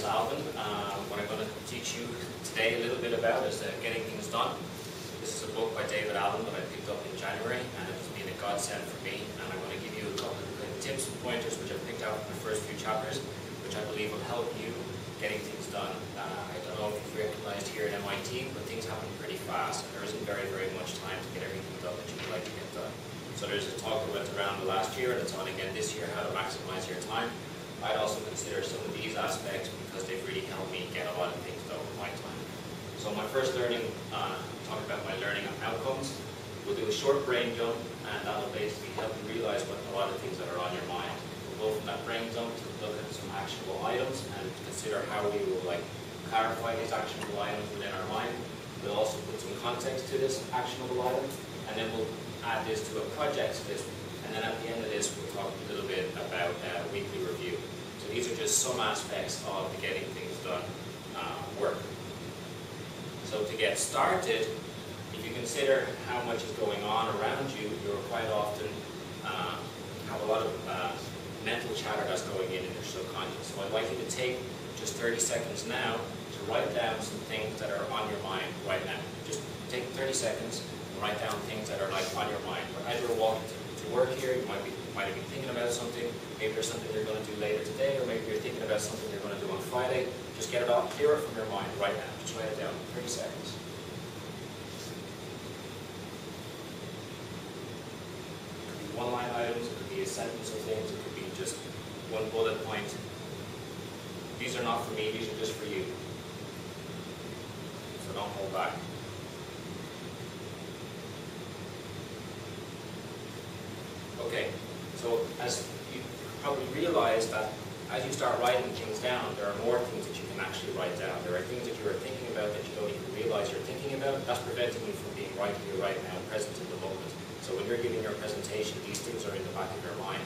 is Alvin. What I'm going to teach you today a little bit about is Getting Things Done. This is a book by David Allen that I picked up in January, and it has been a godsend for me. And I'm going to give you a couple of tips and pointers which I've picked out from the first few chapters, which I believe will help you getting things done. I don't know if you've recognized here at MIT, but things happen pretty fast. There isn't very much time to get everything done that you would like to get done. So there's a talk that went around the last year, and it's on again this year, how to maximize your time. I'd also consider some of these aspects because they've really helped me get a lot of things done with my time. So my first learning, talk about my learning outcomes. We'll do a short brain dump, and that'll basically help you realize what a lot of things that are on your mind. We'll go from that brain dump to look at some actionable items and consider how we will clarify these actionable items within our mind. We'll also put some context to this actionable item, and then we'll add this to a projects list. And then at the end of this, we'll talk a little bit about weekly review. So these are just some aspects of the getting things done work. So to get started, if you consider how much is going on around you, you'll quite often have a lot of mental chatter that's going in your subconscious. So I'd like you to take just 30 seconds now to write down some things that are on your mind right now. Just take 30 seconds and write down things that are on your mind. As you're walking to work here, you might have been thinking about something. Maybe there's something you're going to do later today, or maybe you're thinking about something you're going to do on Friday. Just get it all, clear it from your mind right now. Just write it down, 30 seconds. One-line items, it could be a sentence of things, it could be just one bullet point. These are not for me, these are just for you. So don't hold back. Okay, so as you probably realize that as you start writing things down, there are more things that you can actually write down. There are things that you are thinking about that you don't even realize you're thinking about. That's preventing you from being right here, right now, present in the moment. So when you're giving your presentation, these things are in the back of your mind.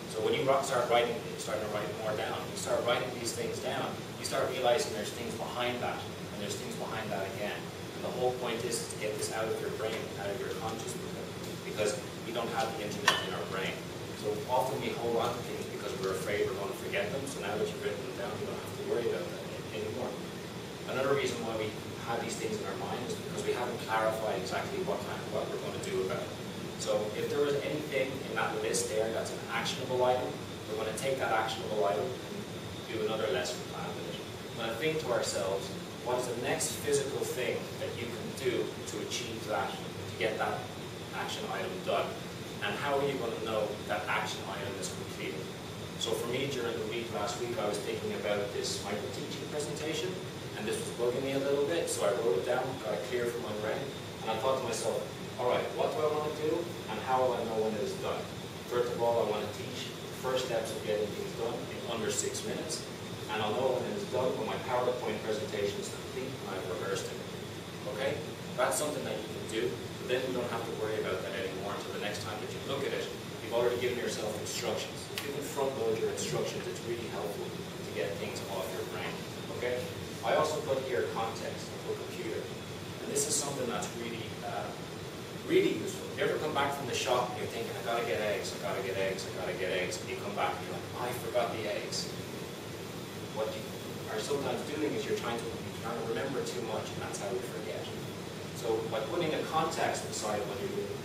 So when you start writing, starting to write more down, you start writing these things down, you start realizing there's things behind that, and there's things behind that again. And the whole point is to get this out of your brain, out of your consciousness, because we don't have the internet in our brain. So often we hold on to things because we're afraid we're going to forget them. So now that you've written them down, you don't have to worry about that anymore. Another reason why we have these things in our mind is because we haven't clarified exactly what we're going to do about it. So if there was anything in that list there that's an actionable item, we're going to take that actionable item and do another lesson plan with it. We're going to think to ourselves, what is the next physical thing that you can do to achieve that, to get that action item done? And how are you going to know that action item is completed? So for me, during the week last week, I was thinking about this micro-teaching presentation, and this was bugging me a little bit, so I wrote it down, got it clear from my brain, and I thought to myself, all right, what do I want to do, and how will I know when it is done? First of all, I want to teach the first steps of getting things done in under 6 minutes, and I'll know when it is done when my PowerPoint presentation is complete and I've rehearsed it. Okay? That's something that you can do, but then you don't have to worry about that anymore until the next time that you look at it. You've already given yourself instructions. If you can front load your instructions, it's really helpful to get things off your brain. Okay? I also put here context for computer, and this is something that's really useful. You ever come back from the shop and you're thinking, I gotta get eggs, I gotta get eggs, I gotta get eggs, and you come back and you're like, I forgot the eggs. What you are sometimes doing is you're trying to remember too much, and that's how we forget. So by putting a context beside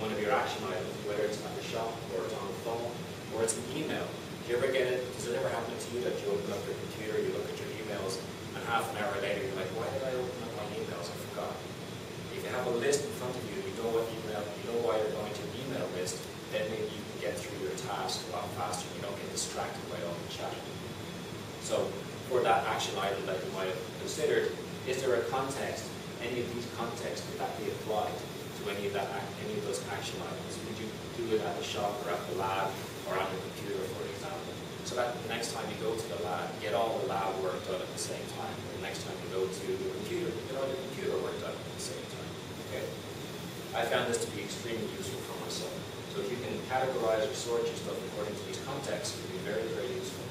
one of your action items, whether it's at the shop, or it's on the phone, or it's an email, do you ever get it? Does it ever happen to you that you open up your computer, you look at your emails, and half an hour later you're like, why did I open up my emails? I forgot. If you have a list in front of you, you know what email, you know why you're going to an email list, then maybe you can get through your task a lot faster. You don't get distracted by all the chat. So for that action item that you might have considered, is there a context? Any of these contexts, could that be applied to any of those action items? Would you do it at the shop or at the lab or on your computer, for example? So that the next time you go to the lab, get all the lab work done at the same time. And the next time you go to the computer, get all your computer work done at the same time. Okay? I found this to be extremely useful for myself. So if you can categorize or sort your stuff according to these contexts, it can be very useful.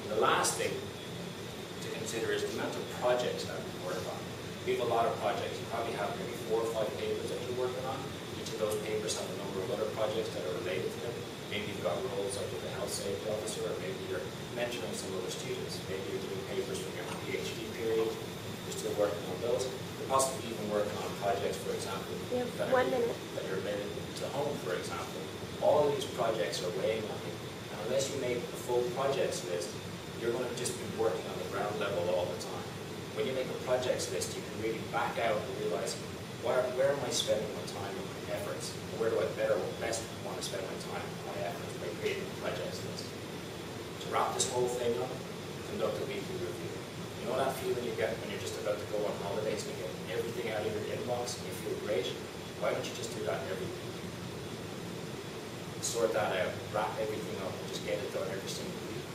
And the last thing to consider is the amount of projects that we work on. We have a lot of projects. You probably have maybe 4 or 5 papers that you're working on. Each of those papers have a number of other projects that are related to them. Maybe you've got roles like with the health safety officer, or maybe you're mentoring some other students. Maybe you're doing papers from your PhD period. You're still working on those. You're possibly even working on projects, for example, that are related to home, for example. All of these projects are weighing on you. And unless you make a full projects list, you're going to just be working on the ground level all the time. When you make a projects list, you can really back out and realize, where am I spending my time and my efforts? Where do I best want to spend my time and my efforts by creating a projects list? To wrap this whole thing up, conduct a weekly review. You know that feeling you get when you're just about to go on holidays and you get everything out of your inbox and you feel great? Why don't you just do that every week? Sort that out, wrap everything up, and just get it done every single week.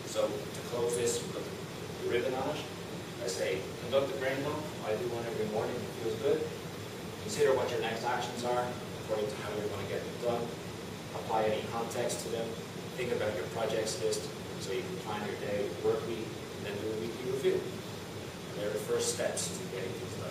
So to close this, put the ribbon on it. I say, conduct the brain dump. I do one every morning. It feels good. Consider what your next actions are according to how you're going to get them done. Apply any context to them. Think about your projects list so you can plan your day, work week, and then do a weekly review. And they're the first steps to getting things done.